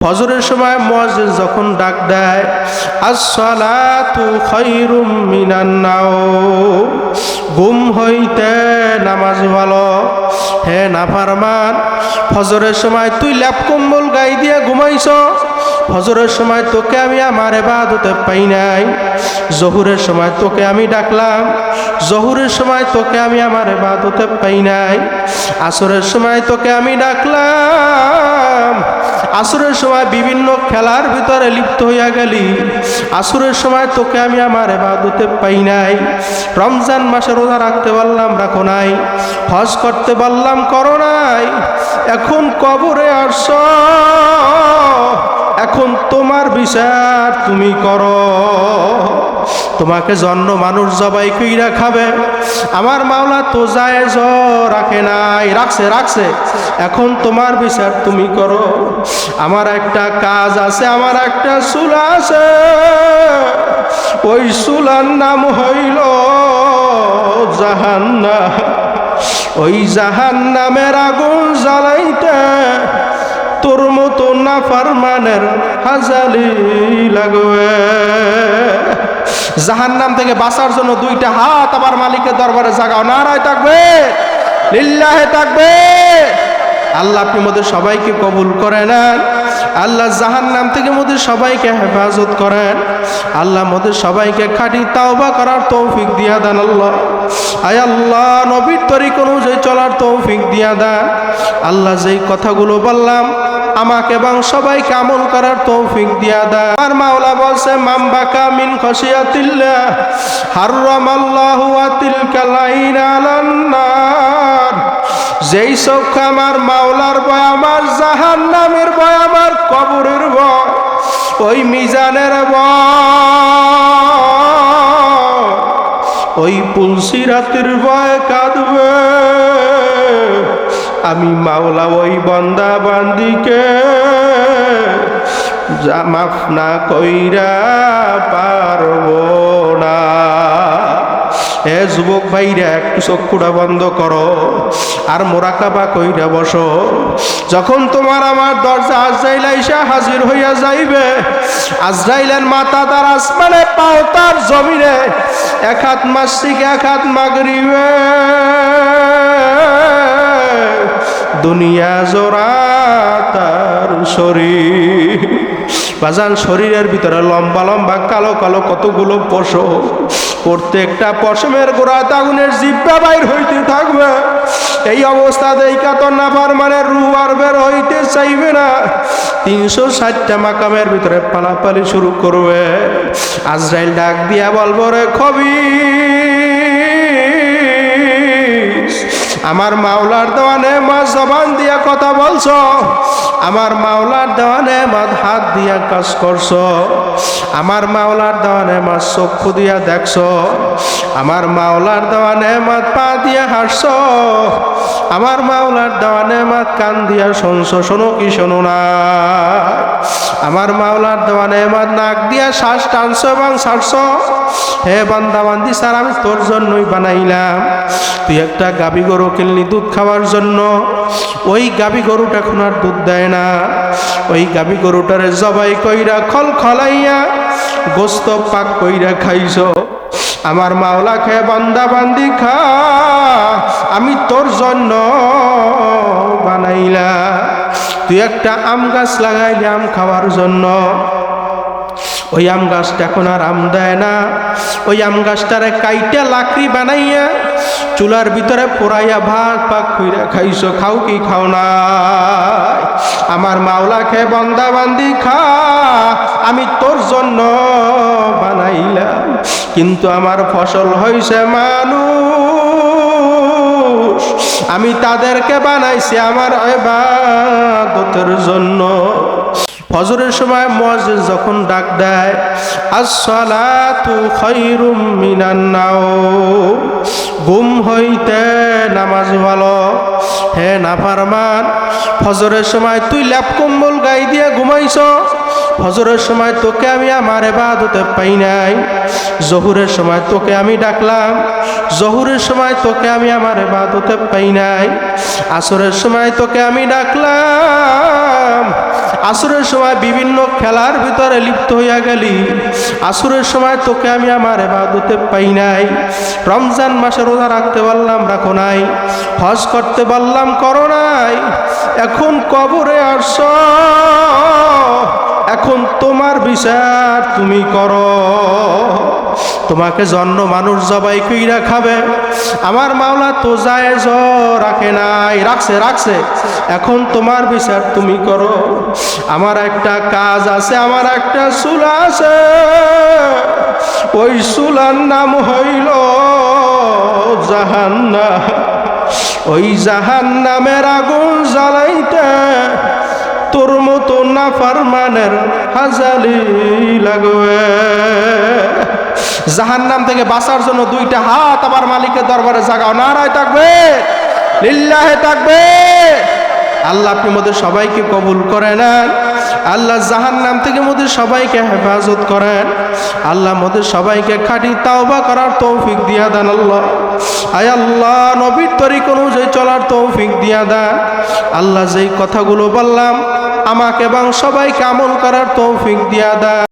ফজরের সময় মুয়াজ্জিন যখন ডাক দেয় আসসালাতু খায়রুম মিনান নাওম, ঘুম হইতে নামাজ ভালো। হে নাফরমান, ফজরের সময় তুই ল্যাপ কম্বল গায়ে দিয়ে ঘুমাইছ, ফজরের সময় তোকে আমি আমার ইবাদতে পাই নাই। জোহরের সময় তোকে আমি ডাকলাম, জোহরের সময় তোকে আমি আমার ইবাদতে পাই নাই। আসরের সময় তোকে আমি ডাকলাম, আসরের সময় বিভিন্ন খেলার ভিতরে লিপ্ত হইয়া গেলি, আসরের সময় তোকে আমি আমার ইবাদতে পাই নাই। রমজান মাসে রোজা রাখতে বললাম রাখো নাই, হজ করতে বললাম করো নাই। এখন কবরে আসছ, এখন তোমার বিচার তুমি করো। তোমাকে জন্ম মানুষ জবাই কইরা খাবে, আমার মাওলা তো জায়েজ রাখে নাই, রাখছে। এখন তোমার বিচার তুমি করো। আমার একটা কাজ আছে, আমার একটা চুলা আছে, ওই চুলার নাম হইল জাহান্নাম। ওই জাহান্নামের আগুন জ্বালাইতে তোর মতো নাফরমানের হাজালি লাগবে। জাহান্নাম থেকে বাঁচার জন্য দুইটা হাত আবার মালিকের দরবারে জাগাও। নারায়ে তাকবীর, লিল্লাহি তাকবীর। আল্লাহ আপনি মোদের সবাইকে কবুল করে নেন। আল্লাহ জাহান্নাম থেকে মোদের সবাইকে হেফাজত করেন। আল্লাহ মোদের সবাইকে খাঁটি তাওবা করার তৌফিক দিয়া দেন। আল্লাহ আয় আল্লাহ নবীর তরিক অনুযায়ী চলার তৌফিক দিয়া দেন। আল্লাহ যেই কথাগুলো বললাম আমাকে এবং সবাইকে আমল করার তৌফিক দিয়া দেন। আর মাওলা বলছে মান বাকা মিন খাশিয়াতিল্লাহ হারামাল্লাহু আতিলকাল আইনা আলান নার। যেই চোখ আমার মাওলার ভয়, আমার জাহান্নামের ভয়, আমার কবরের ভয়, ওই মিজানের ভয়, ওই পুলসিরাতের ভয় কাঁদবে। আমি মাওলা ওই বান্দা বান্দিকে মাফ না কইরা পারবো না। হে যুবক ভাইরা, একটু চক্ষুটা বন্ধ করো আর মোরাকাবা কইরা বসো। যখন তোমার আমার দরজা আজরাইল আইসা হাজির হইয়া যাইবে, আজরাইলের মাথা তার আসমানে, পাও তার জমিনে, এক হাত মাসিক এক হাত মাগরিবে, দুনিয়া জোড়া তার শরীর। বাজান শরীরের ভিতরে লম্বা লম্বা কালো কালো কতগুলো পশম, প্রত্যেকটা পশমের গোড়াতে আগুনের জিহ্বা বাইর হইতে থাকবে। এই অবস্থাতে এই কাতর নাফরমানের রূহ আর বের হইতে চাইবে না। 360টা মাকামের ভিতরে পালাপালি শুরু করবে। আজরাইল ডাক দিয়া বলবো, রে খবিস, আমার মাওলার দেওয়া নেমাত জবান দিয়া কথা বলছো, আমার মাওলার দেওয়া নেমাত হাত দিয়া কাজ করছো, আমার মাওলার দেওয়া নেমাত চক্ষু দিয়া দেখছো, আমার মাওলার দেওয়া নেমাত পা দিয়া হাসছো, আমার মাওলার দেওয়া নেমাত কান দিয়া শুনছো। শোনো কি শোনো না? আমার মাওলার দেওয়া নেমাত নাক দিয়া শ্বাস টানছো এবং ছাড়ছো। হে বান্দা বান্দি, স্যার আমি তোর জন্যই বানাইলাম। তুই একটা গাভী গরু কিনলি দুধ খাওয়ার জন্য, ওই গাভী গরুটা এখন আর দুধ দেয় না। ওই গাভী গরুটারে জবাই কইরা খল খলাইয়া গোস্ত পাক কইরা খাইছো। আমার মাওলা খেয়ে বান্দা বান্দি খা, আমি তোর জন্য বানাইলাম। তুই একটা আম গাছ লাগাইলি আম খাওয়ার জন্য, ওই আম গাছটা এখন আর আম দেয় না। ওই আম গাছটারে কাইটা লাকড়ি বানাইয়া চুলার ভিতরে পোড়াইয়া ভাত পাক কইরা খাইছো। খাও কি খাও না? আমার মাওলা খেয়ে বান্দা বান্দি খা, আমি তোর জন্য বানাইলাম। কিন্তু আমার ফসল হইছে মানুষ, আমি তাদেরকে বানাইছি আমার ইবাদতের জন্য। ফজরের সময় মুয়াজ্জিন যখন ডাক দেয় আসসালাতু খায়রুম মিনান নাওম, ঘুম হইতে নামাজ ভালো। হে নাফরমান, ফজরের সময় তুই ল্যাপ কম্বল গায়ে দিয়ে ঘুমাইছ, ফজরের সময় তোকে আমি আমার ইবাদতে পাই নাই, জোহরের সময় তোকে আমি ডাকলাম, জোহরের সময় তোকে আমি আমার ইবাদতে পাই নাই, আসরের সময় তোকে আমি ডাকলাম, আসরের সময় বিভিন্ন খেলার ভিতরে লিপ্ত হইয়া গেলি, আসরের সময় তোকে আমি আমার ইবাদতে পাই নাই, রমজান মাসে রোজা রাখতে বললাম রাখো নাই, হজ করতে বললাম করো নাই, এখন কবরে আসছ, এখন তোমার বিচার তুমি করো। তোমাকে জন্ম মানুষ জবাই কইরা খাবে, আমার মাওলা তো জায়েজ রাখে নাই, রাখছে, এখন তোমার বিচার তুমি করো। আমার একটা কাজ আছে, আমার একটা চুলা আছে, ওই চুলার নাম হইল জাহান্নাম, ওই জাহান্নামের আগুন জ্বালাইতে তোর মতো নাফরমানের হাজালি লাগবে। জাহান্নাম থেকে বাঁচার জন্য দুইটা হাত আবার মালিকের দরবারে জাগাও, নারায়ে তাকবীর, লিল্লাহি তাকবীর। আল্লাহ আপনি মোদের সবাইকে কবুল করে নেন, আল্লাহ জাহান্নাম থেকে মোদের সবাইকে হেফাজত করেন, আল্লাহ মোদের সবাইকে খাঁটি তাওবা করার তৌফিক দিয়া দেন। আল্লাহ আয় আল্লাহ নবীর তরিক অনুযায়ী চলার তৌফিক দিয়া দেন। আল্লাহ যেই কথাগুলো বললাম আমাকে এবং সবাইকে আমল করার তৌফিক দিয়া দেন।